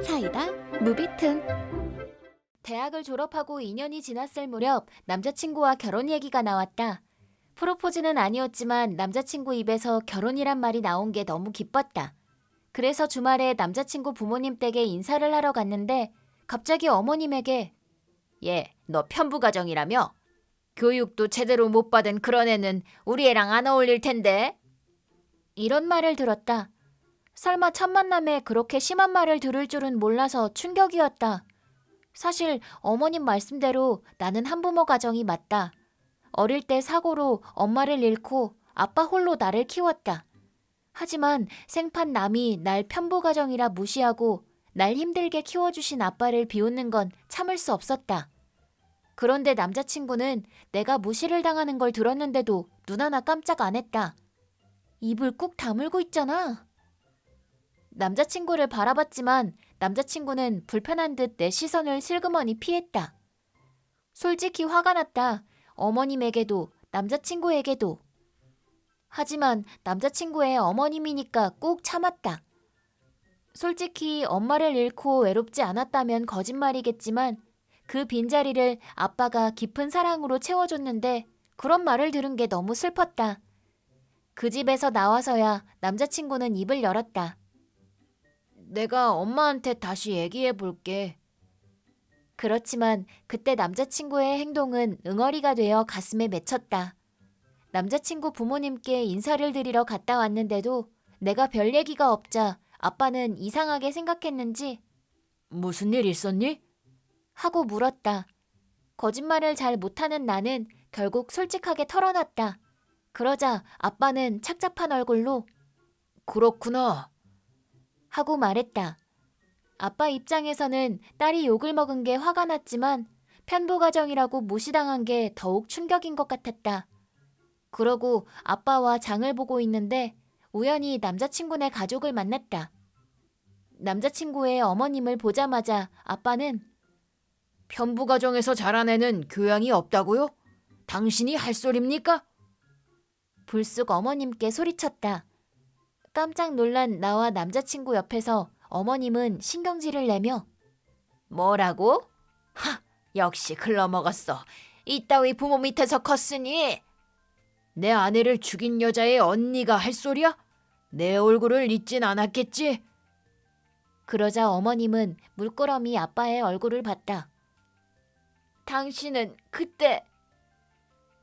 사이다 무비튼. 대학을 졸업하고 2년이 지났을 무렵 남자친구와 결혼 얘기가 나왔다. 프로포즈는 아니었지만 남자친구 입에서 결혼이란 말이 나온 게 너무 기뻤다. 그래서 주말에 남자친구 부모님 댁에 인사를 하러 갔는데 갑자기 어머님에게 "얘, 너 편부가정이라며? 교육도 제대로 못 받은 그런 애는 우리 애랑 안 어울릴 텐데." 이런 말을 들었다. 설마 첫 만남에 그렇게 심한 말을 들을 줄은 몰라서 충격이었다. 사실 어머님 말씀대로 나는 한부모 가정이 맞다. 어릴 때 사고로 엄마를 잃고 아빠 홀로 나를 키웠다. 하지만 생판 남이 날 편부 가정이라 무시하고 날 힘들게 키워주신 아빠를 비웃는 건 참을 수 없었다. 그런데 남자친구는 내가 무시를 당하는 걸 들었는데도 눈 하나 깜짝 안 했다. 입을 꾹 다물고 있잖아. 남자친구를 바라봤지만 남자친구는 불편한 듯 내 시선을 슬그머니 피했다. 솔직히 화가 났다. 어머님에게도 남자친구에게도. 하지만 남자친구의 어머님이니까 꾹 참았다. 솔직히 엄마를 잃고 외롭지 않았다면 거짓말이겠지만 그 빈자리를 아빠가 깊은 사랑으로 채워줬는데 그런 말을 들은 게 너무 슬펐다. 그 집에서 나와서야 남자친구는 입을 열었다. "내가 엄마한테 다시 얘기해 볼게." 그렇지만 그때 남자친구의 행동은 응어리가 되어 가슴에 맺혔다. 남자친구 부모님께 인사를 드리러 갔다 왔는데도 내가 별 얘기가 없자 아빠는 이상하게 생각했는지 "무슨 일 있었니?" 하고 물었다. 거짓말을 잘 못하는 나는 결국 솔직하게 털어놨다. 그러자 아빠는 착잡한 얼굴로 "그렇구나." 하고 말했다. 아빠 입장에서는 딸이 욕을 먹은 게 화가 났지만 편부 가정이라고 무시당한 게 더욱 충격인 것 같았다. 그러고 아빠와 장을 보고 있는데 우연히 남자친구네 가족을 만났다. 남자친구의 어머님을 보자마자 아빠는 "편부 가정에서 자란 애는 교양이 없다고요? 당신이 할 소립니까?" 불쑥 어머님께 소리쳤다. 깜짝 놀란 나와 남자친구 옆에서 어머님은 신경질을 내며 "뭐라고? 하, 역시 글러먹었어. 이따위 부모 밑에서 컸으니." "내 아내를 죽인 여자의 언니가 할 소리야? 내 얼굴을 잊진 않았겠지?" 그러자 어머님은 물끄러미 아빠의 얼굴을 봤다. "당신은 그때..."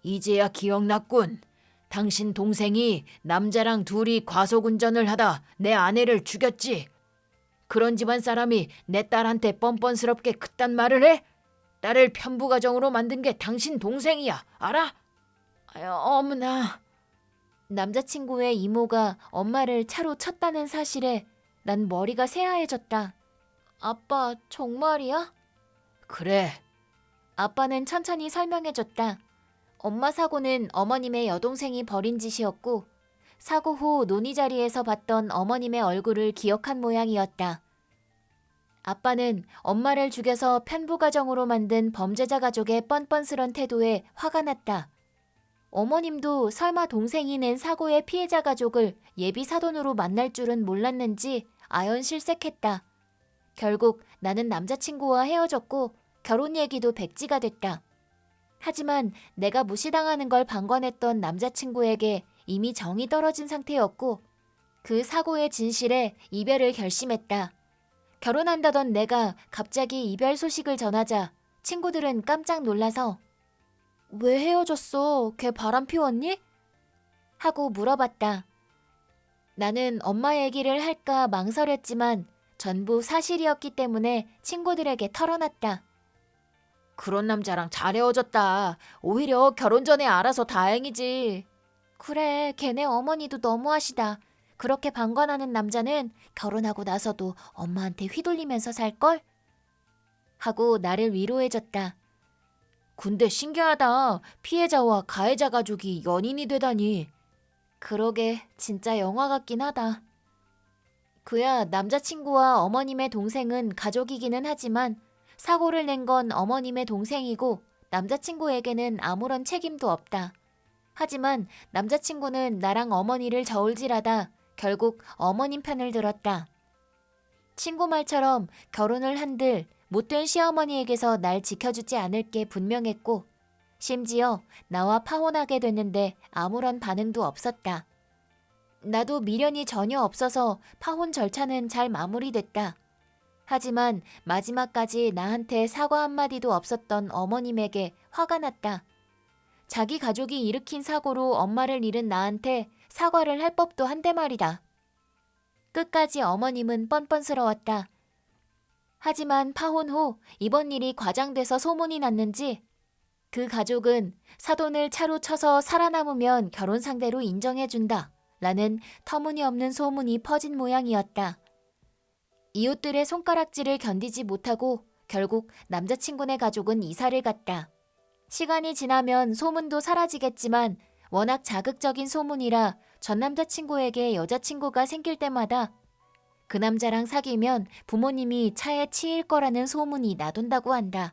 "이제야 기억났군. 당신 동생이 남자랑 둘이 과속운전을 하다 내 아내를 죽였지. 그런 집안 사람이 내 딸한테 뻔뻔스럽게 그딴 말을 해? 딸을 편부가정으로 만든 게 당신 동생이야. 알아?" "아유, 어머나." 남자친구의 이모가 엄마를 차로 쳤다는 사실에 난 머리가 새하얘졌다. "아빠, 정말이야?" "그래." 아빠는 천천히 설명해줬다. 엄마 사고는 어머님의 여동생이 벌인 짓이었고 사고 후 논의 자리에서 봤던 어머님의 얼굴을 기억한 모양이었다. 아빠는 엄마를 죽여서 편부가정으로 만든 범죄자 가족의 뻔뻔스런 태도에 화가 났다. 어머님도 설마 동생이 낸 사고의 피해자 가족을 예비 사돈으로 만날 줄은 몰랐는지 아연실색했다. 결국 나는 남자친구와 헤어졌고 결혼 얘기도 백지가 됐다. 하지만 내가 무시당하는 걸 방관했던 남자친구에게 이미 정이 떨어진 상태였고 그 사고의 진실에 이별을 결심했다. 결혼한다던 내가 갑자기 이별 소식을 전하자 친구들은 깜짝 놀라서 "왜 헤어졌어? 걔 바람 피웠니?" 하고 물어봤다. 나는 엄마 얘기를 할까 망설였지만 전부 사실이었기 때문에 친구들에게 털어놨다. "그런 남자랑 잘 헤어졌다. 오히려 결혼 전에 알아서 다행이지." "그래, 걔네 어머니도 너무하시다. 그렇게 방관하는 남자는 결혼하고 나서도 엄마한테 휘둘리면서 살걸?" 하고 나를 위로해줬다. "근데 신기하다. 피해자와 가해자 가족이 연인이 되다니." "그러게, 진짜 영화 같긴 하다." 그야 남자친구와 어머님의 동생은 가족이기는 하지만 사고를 낸 건 어머님의 동생이고 남자친구에게는 아무런 책임도 없다. 하지만 남자친구는 나랑 어머니를 저울질하다 결국 어머님 편을 들었다. 친구 말처럼 결혼을 한들 못된 시어머니에게서 날 지켜주지 않을 게 분명했고 심지어 나와 파혼하게 됐는데 아무런 반응도 없었다. 나도 미련이 전혀 없어서 파혼 절차는 잘 마무리됐다. 하지만 마지막까지 나한테 사과 한마디도 없었던 어머님에게 화가 났다. 자기 가족이 일으킨 사고로 엄마를 잃은 나한테 사과를 할 법도 한데 말이다. 끝까지 어머님은 뻔뻔스러웠다. 하지만 파혼 후 이번 일이 과장돼서 소문이 났는지 그 가족은 사돈을 차로 쳐서 살아남으면 결혼 상대로 인정해준다 라는 터무니없는 소문이 퍼진 모양이었다. 이웃들의 손가락질을 견디지 못하고 결국 남자친구네 가족은 이사를 갔다. 시간이 지나면 소문도 사라지겠지만 워낙 자극적인 소문이라 전 남자친구에게 여자친구가 생길 때마다 그 남자랑 사귀면 부모님이 차에 치일 거라는 소문이 나돈다고 한다.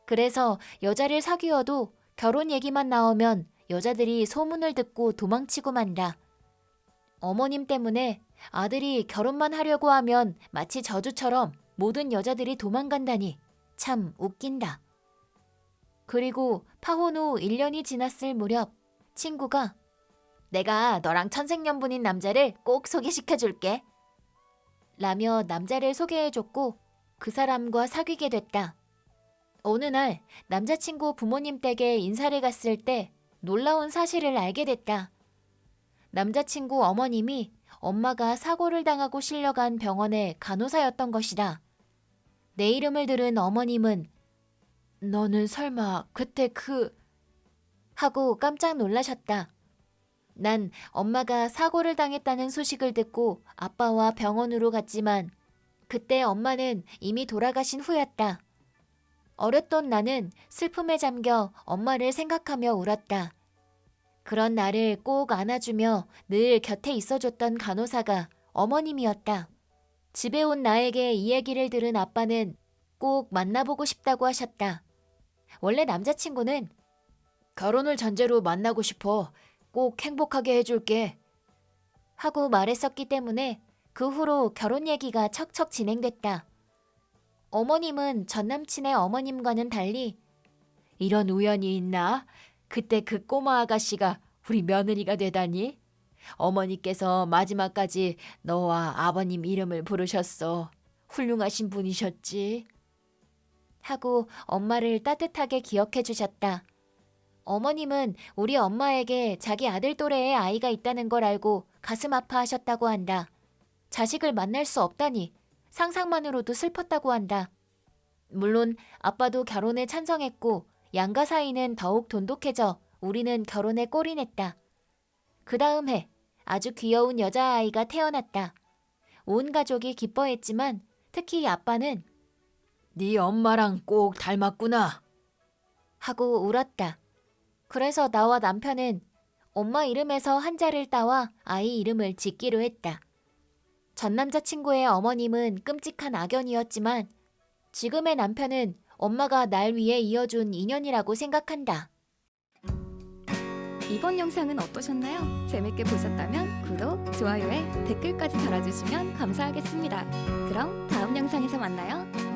그래서 여자를 사귀어도 결혼 얘기만 나오면 여자들이 소문을 듣고 도망치고 만다. 어머님 때문에 아들이 결혼만 하려고 하면 마치 저주처럼 모든 여자들이 도망간다니 참 웃긴다. 그리고 파혼 후 1년이 지났을 무렵 친구가 내가 너랑 천생연분인 남자를 꼭 소개시켜줄게 라며 남자를 소개해줬고 그 사람과 사귀게 됐다. 어느 날 남자친구 부모님 댁에 인사를 갔을 때 놀라운 사실을 알게 됐다. 남자친구 어머님이 엄마가 사고를 당하고 실려간 병원의 간호사였던 것이다. 내 이름을 들은 어머님은 너는 설마 그때 하고 깜짝 놀라셨다. 난 엄마가 사고를 당했다는 소식을 듣고 아빠와 병원으로 갔지만 그때 엄마는 이미 돌아가신 후였다. 어렸던 나는 슬픔에 잠겨 엄마를 생각하며 울었다. 그런 나를 꼭 안아주며 늘 곁에 있어줬던 간호사가 어머님이었다. 집에 온 나에게 이 얘기를 들은 아빠는 꼭 만나보고 싶다고 하셨다. 원래 남자친구는 결혼을 전제로 만나고 싶어. 꼭 행복하게 해줄게. 하고 말했었기 때문에 그 후로 결혼 얘기가 척척 진행됐다. 어머님은 전 남친의 어머님과는 달리 이런 우연이 있나? 그때 그 꼬마 아가씨가 우리 며느리가 되다니? 어머니께서 마지막까지 너와 아버님 이름을 부르셨어. 훌륭하신 분이셨지. 하고 엄마를 따뜻하게 기억해 주셨다. 어머님은 우리 엄마에게 자기 아들 또래의 아이가 있다는 걸 알고 가슴 아파하셨다고 한다. 자식을 만날 수 없다니 상상만으로도 슬펐다고 한다. 물론 아빠도 결혼에 찬성했고 양가 사이는 더욱 돈독해져 우리는 결혼에 골인했다. 그 다음 해 아주 귀여운 여자아이가 태어났다. 온 가족이 기뻐했지만 특히 아빠는 네 엄마랑 꼭 닮았구나 하고 울었다. 그래서 나와 남편은 엄마 이름에서 한자를 따와 아이 이름을 짓기로 했다. 전 남자친구의 어머님은 끔찍한 악연이었지만 지금의 남편은 엄마가 날 위해 이어준 인연이라고 생각한다. 이번 영상은 어떠셨나요? 재밌게 보셨다면 구독, 좋아요에 댓글까지 달아주시면 감사하겠습니다. 그럼 다음 영상에서 만나요.